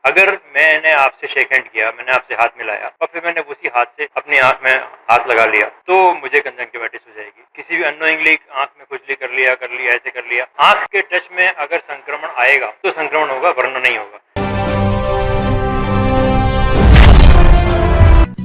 अगर मैंने आपसे शेक हैंड किया, मैंने आपसे हाथ मिलाया और फिर मैंने उसी हाथ से अपनी आंख में हाथ लगा लिया तो मुझे कंजंक्टिवाइटिस हो जाएगी। किसी भी अननोइंगली आंख में खुजली कर लिया, ऐसे कर लिया, आंख के टच में अगर संक्रमण आएगा तो संक्रमण होगा, वरना नहीं होगा।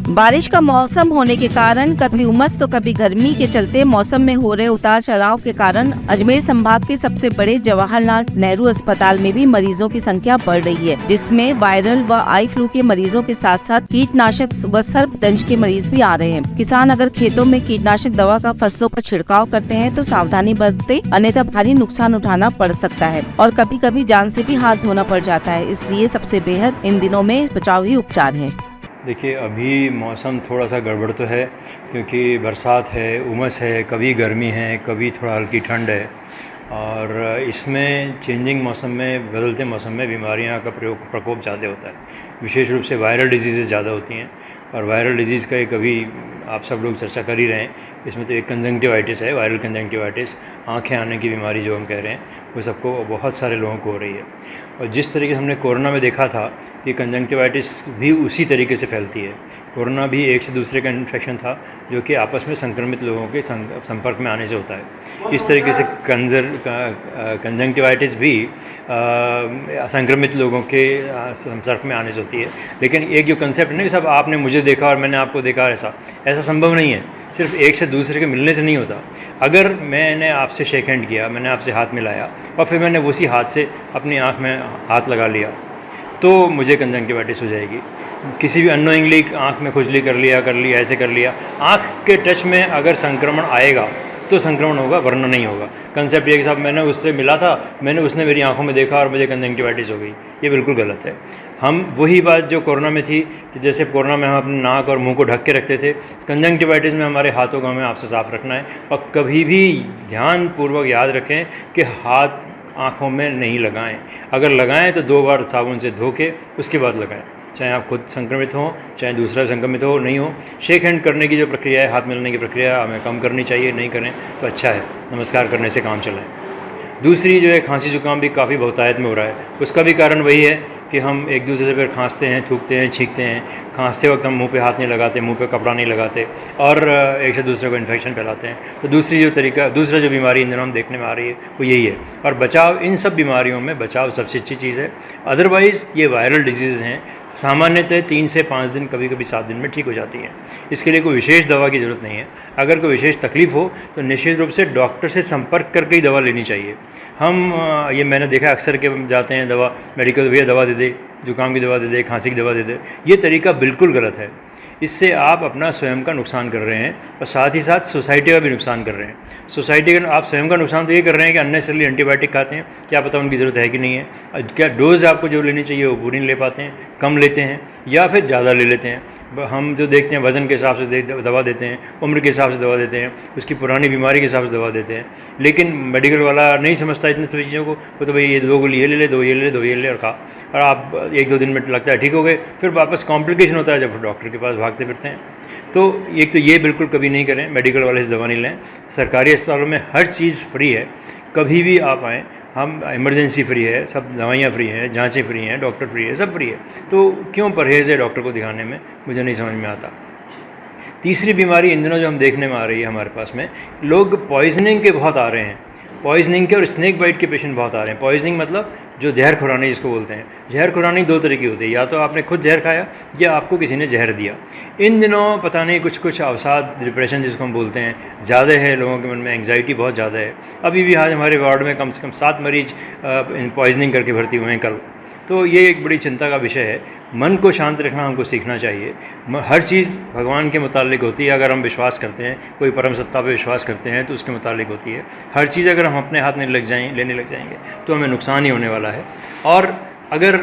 बारिश का मौसम होने के कारण कभी उमस तो कभी गर्मी के चलते मौसम में हो रहे उतार चढ़ाव के कारण अजमेर संभाग के सबसे बड़े जवाहरलाल नेहरू अस्पताल में भी मरीजों की संख्या बढ़ रही है, जिसमें वायरल व आई फ्लू के मरीजों के साथ साथ कीटनाशक व सर्पदंश के मरीज भी आ रहे हैं। किसान अगर खेतों में कीटनाशक दवा का फसलों पर छिड़काव करते हैं तो सावधानी बरते, अन्यथा भारी नुकसान उठाना पड़ सकता है और कभी कभी जान से भी हाथ धोना पड़ जाता है। इसलिए सबसे बेहद इन दिनों में बचाव ही उपचार है। देखिए, अभी मौसम थोड़ा सा गड़बड़ तो है क्योंकि बरसात है, उमस है, कभी गर्मी है, कभी थोड़ा हल्की ठंड है और इसमें चेंजिंग मौसम में, बदलते मौसम में बीमारियां का प्रकोप ज़्यादा होता है। विशेष रूप से वायरल डिजीज़ ज़्यादा होती हैं और वायरल डिजीज़ का एक अभी आप सब लोग चर्चा कर ही रहे हैं। इसमें तो एक कंजंक्टिवाइटिस है, वायरल कंजंक्टिवाइटिस, आँखें आने की बीमारी जो हम कह रहे हैं, वो सबको, बहुत सारे लोगों को हो रही है। और जिस तरीके से हमने कोरोना में देखा था कि कंजंक्टिवाइटिस भी उसी तरीके से फैलती है। कोरोना भी एक से दूसरे का इन्फेक्शन था जो कि आपस में संक्रमित लोगों के संपर्क में आने से होता है। इस तरीके से कंजंक्टिवाइटिस भी संक्रमित लोगों के संपर्क में आने से होती है। लेकिन एक जो कंसेप्ट नहीं, सब आपने मुझे देखा और मैंने आपको देखा, ऐसा संभव नहीं है। सिर्फ एक से दूसरे के मिलने से नहीं होता। अगर मैंने आपसे शेक हैंड किया, मैंने आपसे हाथ मिलाया और फिर मैंने उसी हाथ से अपनी आंख में हाथ लगा लिया तो मुझे कंजंक्टिवाइटिस हो जाएगी। किसी भी अननोइंगली आंख में खुजली कर लिया, ऐसे कर लिया, आंख के टच में अगर संक्रमण आएगा तो संक्रमण होगा, वरना नहीं होगा। कंसेप्ट ये कि साहब मैंने उससे मिला था, उसने मेरी आंखों में देखा और मुझे कंजंक्टिवाइटिस हो गई, ये बिल्कुल गलत है। हम वही बात जो कोरोना में थी कि जैसे कोरोना में हम अपने नाक और मुंह को ढक के रखते थे, कंजंक्टिवाइटिस में हमारे हाथों को हमें आपसे साफ रखना है और कभी भी ध्यानपूर्वक याद रखें कि हाथ आँखों में नहीं लगाएं। अगर लगाएं तो 2 बार साबुन से धो के उसके बाद लगाएं, चाहे आप खुद संक्रमित हों, चाहे दूसरा संक्रमित हो, नहीं हो। शेक हैंड करने की जो प्रक्रिया है, हाथ मिलाने की प्रक्रिया, हमें कम करनी चाहिए। नहीं करें तो अच्छा है, नमस्कार करने से काम चलाएं। दूसरी जो है, खांसी जुकाम भी काफ़ी बहुतायत में हो रहा है। उसका भी कारण वही है कि हम एक दूसरे से फिर खांसते हैं, थूकते हैं, छींकते हैं। खांसते वक्त हम मुंह पे हाथ नहीं लगाते, मुंह पे कपड़ा नहीं लगाते और एक से दूसरे को इन्फेक्शन फैलाते हैं। तो दूसरा जो बीमारी इन दिनों हम देखने में आ रही है वो यही है। और बचाव, इन सब बीमारियों में बचाव सबसे अच्छी चीज़ है। अदरवाइज़ ये वायरल डिजीज़ हैं, सामान्यतः 3 से 5 दिन, कभी कभी 7 दिन में ठीक हो जाती हैं। इसके लिए कोई विशेष दवा की ज़रूरत नहीं है। अगर कोई विशेष तकलीफ़ हो तो निश्चित रूप से डॉक्टर से संपर्क करके ही दवा लेनी चाहिए। ये मैंने देखा अक्सर के जाते हैं दवा, मेडिकल भैया दवा दे दे, जुकाम की दवा दे दे, खांसी की दवा दे दे, ये तरीका बिल्कुल गलत है। इससे आप अपना स्वयं का नुकसान कर रहे हैं और साथ ही साथ सोसाइटी का भी नुकसान कर रहे हैं। सोसाइटी का, आप स्वयं का नुकसान तो ये कर रहे हैं कि अननेसेसरली एंटीबायोटिक खाते हैं, क्या पता उनकी ज़रूरत है कि नहीं है, क्या डोज़ आपको जो लेनी चाहिए वो पूरी नहीं ले पाते हैं, कम लेते हैं या फिर ज़्यादा ले लेते हैं। हम जो देखते हैं वज़न के हिसाब से दवा देते हैं, उम्र के हिसाब से दवा देते हैं, उसकी पुरानी बीमारी के हिसाब से दवा देते हैं। लेकिन मेडिकल वाला नहीं समझता इतनी सभी चीज़ों को। वो तो भाई ये 2 गोली ये ले ले, 2 ये ले ले, 2 ये ले और खा, और आप 1-2 दिन में लगता है ठीक हो गए, फिर वापस कॉम्प्लिकेशन होता है जब डॉक्टर के पास भागते फिरते हैं। तो एक तो ये बिल्कुल कभी नहीं करें, मेडिकल वाले से दवा नहीं लें। सरकारी अस्पतालों में हर चीज़ फ्री है, कभी भी आप आएँ, हम इमरजेंसी फ्री है, सब दवाइयाँ फ्री हैं, जांचें फ्री हैं, डॉक्टर फ्री है, सब फ्री है। तो क्यों परहेज़ है डॉक्टर को दिखाने में, मुझे नहीं समझ में आता। तीसरी बीमारी इन दिनों जो हम देखने में आ रही है हमारे पास में, लोग पॉइजनिंग के बहुत आ रहे हैं। पॉइजनिंग के और स्नेक बाइट के पेशेंट बहुत आ रहे हैं। पॉइजनिंग मतलब जो जहर खुरानी जिसको बोलते हैं। जहर खुरानी 2 तरह की होती है, या तो आपने खुद जहर खाया या आपको किसी ने जहर दिया। इन दिनों पता नहीं कुछ अवसाद, डिप्रेशन जिसको हम बोलते हैं, ज़्यादा है लोगों के मन में, एंग्जाइटी बहुत ज़्यादा है। अभी भी आज हमारे वार्ड में कम से कम 7 मरीज पॉइजनिंग करके भर्ती हुए हैं कल। तो ये एक बड़ी चिंता का विषय है। मन को शांत रखना हमको सीखना चाहिए। हर चीज़ भगवान के मुतालिक होती है। अगर हम विश्वास करते हैं, कोई परम सत्ता पे विश्वास करते हैं तो उसके मुतालिक होती है। हर चीज़ अगर हम अपने हाथ में लेने लग जाएंगे तो हमें नुकसान ही होने वाला है। और अगर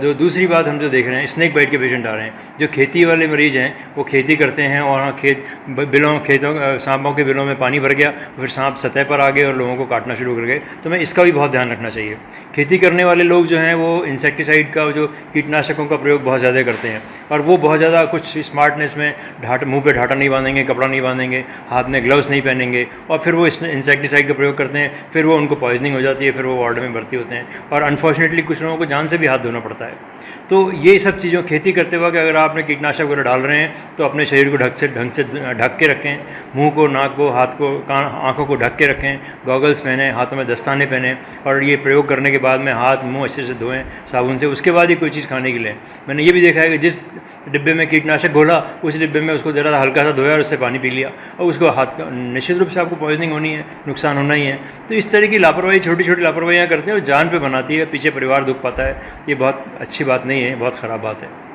जो दूसरी बात हम जो देख रहे हैं, स्नेक बाइट के पेशेंट आ रहे हैं। जो खेती वाले मरीज़ हैं वो खेती करते हैं और वहाँ खेतों सांपों के बिलों में पानी भर गया, फिर सांप सतह पर आ गए और लोगों को काटना शुरू कर गए। तो मैं इसका भी बहुत ध्यान रखना चाहिए। खेती करने वाले लोग जो हैं वो इंसेक्टिसाइड का, जो कीटनाशकों का प्रयोग बहुत ज़्यादा करते हैं और वो बहुत ज़्यादा कुछ स्मार्टनेस में मुँह पर ढाटा नहीं बांधेंगे, कपड़ा नहीं बांधेंगे, हाथ में ग्लव्स नहीं पहनेंगे और फिर वो इंसेक्टिसाइड का प्रयोग करते हैं। फिर वो उनको पॉइजनिंग हो जाती है, फिर वो वार्ड में भर्ती होते हैं। और अनफॉर्चुनेटली कुछ लोगों को जान ध्यान से भी हाथ धोना पड़ता है। तो ये सब चीज़ों खेती करते वक्त अगर आपने कीटनाशक वगैरह डाल रहे हैं तो अपने शरीर को ढक के रखें, मुंह को, नाक को, हाथ को, आँखों को ढक के रखें, गॉगल्स पहने, हाथों में दस्ताने पहने, और ये प्रयोग करने के बाद में हाथ मुंह अच्छे से धोएं साबुन से, उसके बाद ही कोई चीज़ खाने के लिए। मैंने ये भी देखा है कि जिस डिब्बे में कीटनाशक घोला उस डिब्बे में उसको ज़रा हल्का सा धोया और उससे पानी पी लिया और उसको हाथ का, निश्चित रूप से आपको पॉइजनिंग होनी है, नुकसान होना ही है। तो इस तरह की लापरवाही, छोटी छोटी लापरवाहियाँ करते हैं और जान पे बनाती है, पीछे परिवार दुख पाता है। ये बहुत अच्छी बात नहीं है, बहुत ख़राब बात है।